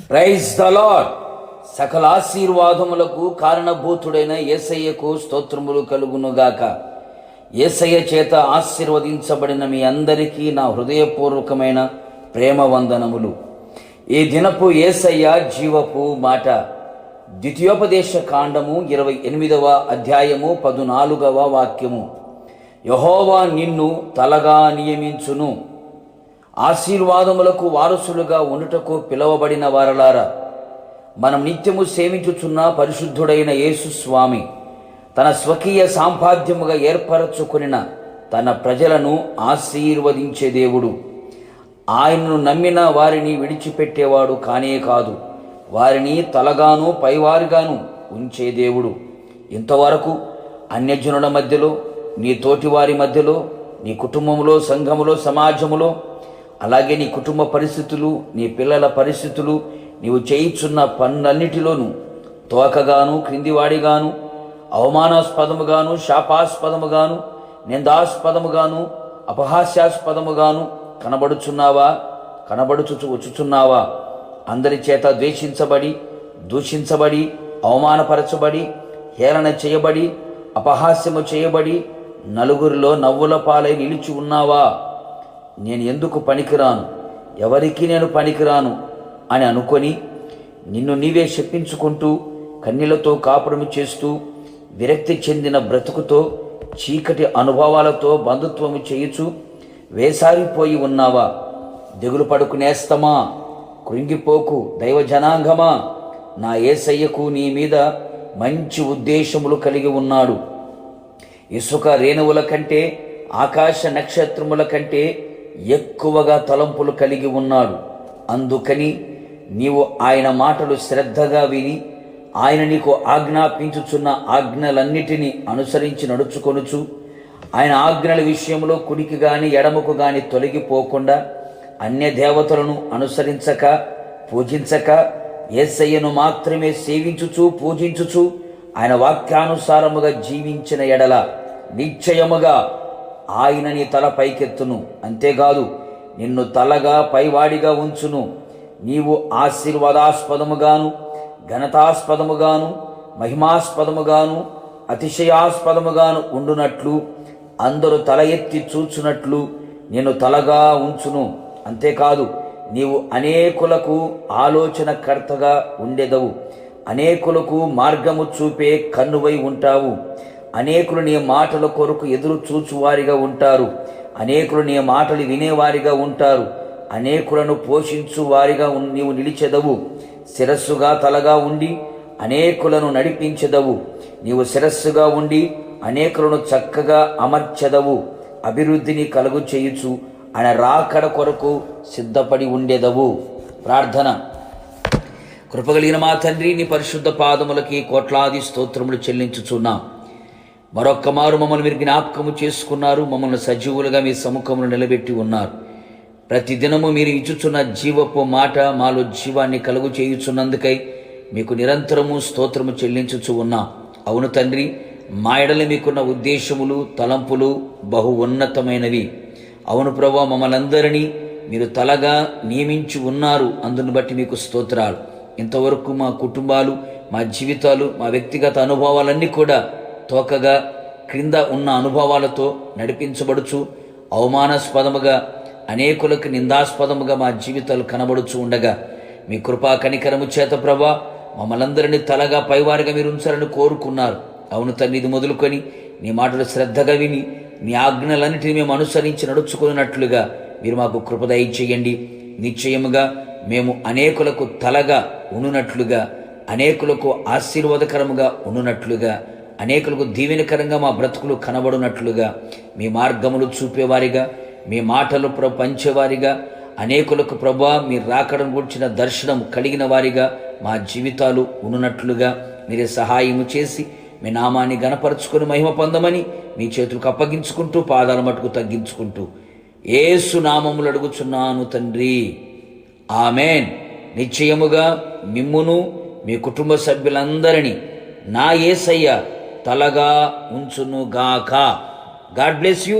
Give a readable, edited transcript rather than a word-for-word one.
Praise the lord. సకల ఆశీర్వాదములకు కారణభూతుడైన యేసయ్యకు స్తోత్రములు కలుగునుగాక. యేసయ్య చేత ఆశీర్వదించబడిన మీ అందరికీ నా హృదయపూర్వకమైన ప్రేమ వందనములు. ఈ దినపు యేసయ్య జీవపు మాట ద్వితీయోపదేశ కాండము 28వ అధ్యాయము 14వ వాక్యము. యెహోవా నిన్ను తలగా నియమించును. ఆశీర్వాదములకు వారసులుగా ఉండుటకు పిలువబడిన వారలారా, మనం నిత్యము సేవించుచున్న పరిశుద్ధుడైన యేసు స్వామి తన స్వకీయ సాంపాద్యముగా ఏర్పరచుకొనిన తన ప్రజలను ఆశీర్వదించే దేవుడు. ఆయనను నమ్మిన వారిని విడిచిపెట్టేవాడు కానే కాదు, వారిని తలగాను పైవారిగాను ఉంచే దేవుడు. ఇంతవరకు అన్యజనుల మధ్యలో, నీ తోటివారి మధ్యలో, నీ కుటుంబంలో, సంఘములో, సమాజములో, అలాగే నీ కుటుంబ పరిస్థితులు, నీ పిల్లల పరిస్థితులు, నీవు చేయుచున్న పనులన్నిటిలోనూ తోకగాను, క్రిందివాడిగాను, అవమానాస్పదముగాను, శాపాస్పదముగాను, నిందాస్పదముగాను, అపహాస్యాస్పదముగాను వచ్చుచున్నావా? అందరి చేత ద్వేషించబడి, దూషించబడి, అవమానపరచబడి, హేళన చేయబడి, అపహాస్యము చేయబడి, నలుగురిలో నవ్వుల పాలై నిలిచి ఉన్నావా? నేను ఎందుకు పనికిరాను, ఎవరికి నేను పనికిరాను అని అనుకొని నిన్ను నీవే శపించుకుంటూ, కన్నీళ్లతో కాపురము చేస్తూ, విరక్తి చెందిన బ్రతుకుతో, చీకటి అనుభవాలతో బంధుత్వము చేయుచు వేసారిపోయి ఉన్నావా? దిగులు పడుకునేస్తమా, కృంగిపోకు దైవ జనాంగమా. నా యేసయ్యకు నీ మీద మంచి ఉద్దేశములు కలిగి ఉన్నాడు. ఇసుక రేణువుల కంటే, ఆకాశ నక్షత్రముల కంటే ఎక్కువగా తలంపులు కలిగి ఉన్నాడు. అందుకని నీవు ఆయన మాటలు శ్రద్ధగా విని, ఆయన నీకు ఆజ్ఞాపించుచున్న ఆజ్ఞలన్నిటినీ అనుసరించి నడుచుకొనుచు, ఆయన ఆజ్ఞల విషయంలో కుడికి గాని ఎడమకు గాని తొలగిపోకుండా, అన్య దేవతలను అనుసరించక, పూజించక, యేసయ్యను మాత్రమే సేవించుచు, పూజించుచు, ఆయన వాక్యానుసారముగా జీవించిన ఎడల నిశ్చయముగా ఆయన నీ తల పైకెత్తును. అంతేకాదు, నిన్ను తలగా పైవాడిగా ఉంచును. నీవు ఆశీర్వాదాస్పదముగాను, ఘనతాస్పదముగాను, మహిమాస్పదముగాను, అతిశయాస్పదముగాను ఉండునట్లు, అందరూ తల ఎత్తి చూచునట్లు నిన్ను తలగా ఉంచును. అంతేకాదు, నీవు అనేకులకు ఆలోచనకర్తగా ఉండెదవు. అనేకులకు మార్గము చూపే కన్నువై ఉంటావు. అనేకులు నీ మాటల కొరకు ఎదురు చూచువారిగా ఉంటారు. అనేకులు నీ మాటలు వినేవారిగా ఉంటారు. అనేకులను పోషించు వారిగా నీవు నిలిచెదవు. శిరస్సుగా తలగా ఉండి అనేకులను నడిపించెదవు. నీవు శిరస్సుగా ఉండి అనేకులను చక్కగా అమర్చెదవు. అభివృద్ధిని కలుగు చేయుచు ఆయన రాకడ కొరకు సిద్ధపడి ఉండేదవు. ప్రార్థన. కృపగలిగిన మా తండ్రి, నీ పరిశుద్ధ పాదములకి కోట్లాది స్తోత్రములు చెల్లించుచున్నాం. మరొక్క మారు మమ్మల్ని మీరు జ్ఞాపకము చేసుకున్నారు. మమ్మల్ని సజీవులుగా మీ సముఖమును నిలబెట్టి ఉన్నారు. ప్రతిదినము మీరు ఇచ్చుచున్న జీవపు మాట మాలో జీవాన్ని కలుగు చేయుచున్నందుకై మీకు నిరంతరము స్తోత్రము చెల్లించుచు ఉన్నాం. అవును తండ్రి, మా ఎడల మీకున్న ఉద్దేశములు, తలంపులు బహు ఉన్నతమైనవి. అవును ప్రభువా, మమ్మల్ని అందరినీ మీరు తలగా నియమించి ఉన్నారు. అందును బట్టి మీకు స్తోత్రాలు. ఇంతవరకు మా కుటుంబాలు, మా జీవితాలు, మా వ్యక్తిగత అనుభవాలన్నీ కూడా తోకగా, క్రింద ఉన్న అనుభవాలతో నడిపించబడుచు, అవమానాస్పదముగా, అనేకులకు నిందాస్పదముగా మా జీవితాలు కనబడుచు ఉండగా, మీ కృపా కనికరము చేత ప్రభా మమ్మల్ందరినీ తలగా పైవారిగా మీరు ఉంచాలని కోరుకున్నారు. అవును తండ్రి, ఇది మొదలుకొని నీ మాటలు శ్రద్ధగా విని, నీ ఆజ్ఞలన్నిటిని మేము అనుసరించి నడుచుకున్నట్లుగా మీరు మాకు కృప దయచేయండి. నిశ్చయముగా మేము అనేకులకు తలగా ఉండునట్లుగా, అనేకులకు ఆశీర్వాదకరముగా ఉండునట్లుగా, అనేకులకు దీవెనకరంగా మా బ్రతుకులు కనబడునట్లుగా, మీ మార్గములు చూపేవారిగా, మీ మాటలు పంచేవారిగా, అనేకులకు ప్రభా మీరు రాకడం గురించిన దర్శనం కలిగిన వారిగా మా జీవితాలు ఉన్నట్లుగా మీరే సహాయము చేసి మీ నామాన్ని గణపరుచుకొని మహిమ పొందమని మీ చేతులకు అప్పగించుకుంటూ, పాదాల మటుకు తగ్గించుకుంటూ యేసు నామములు అడుగుచున్నాను తండ్రి, ఆమెన్. నిశ్చయముగా మిమ్మును మీ కుటుంబ సభ్యులందరినీ నా యేసయ్య తలగా ఉంచునుగాక. God bless you.